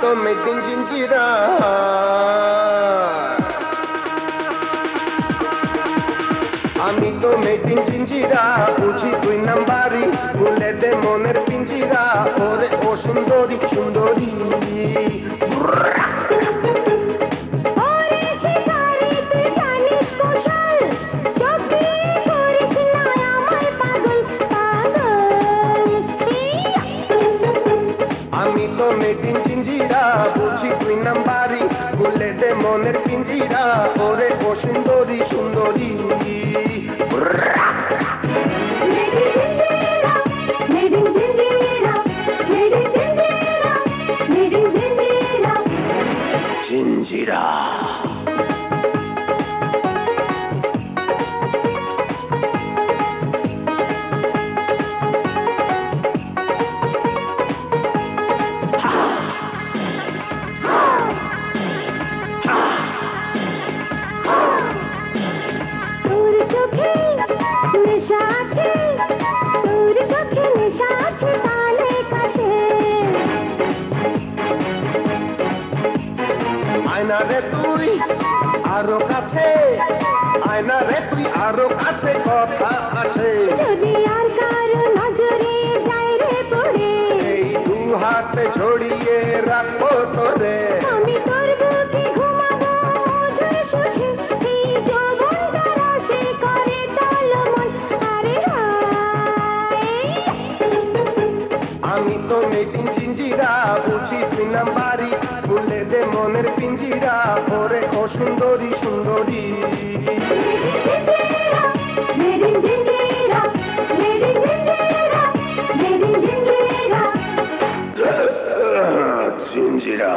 তো মেটিং জিঞ্জিরা আমি তো মেটিং জিঞ্জিরা বুঝি তুই নাম্বারি খুলে দে মনের পিঞ্জিরা ওরে ও সুন্দরী সুন্দরী আমি তো মেটিং জিঞ্জিরা বুঝি তুই নাম্বারি খুলে দে মনের পিঞ্জিরা ওরে ও সুন্দরী সুন্দরী জিঞ্জিরা আয়না রে তুই আরো কাছে আয়না রে তুই আরো কাছে কথা আছে যদি আর কারো নজরে যায় রে পড়ে এই দু হাতে ছড়িয়ে রাখবো তোরে আমি তোর বুকে ঘুমাবো মধুর সুখে এই যৌবনটা রসে করে টলমল আরে হায় আমি তো মেটিং জিঞ্জিরা বুঝি তুই নাম্বারি খুলে দে মনের পিঞ্জিরা ওরে ও সুন্দরী সুন্দরী জিঞ্জিরা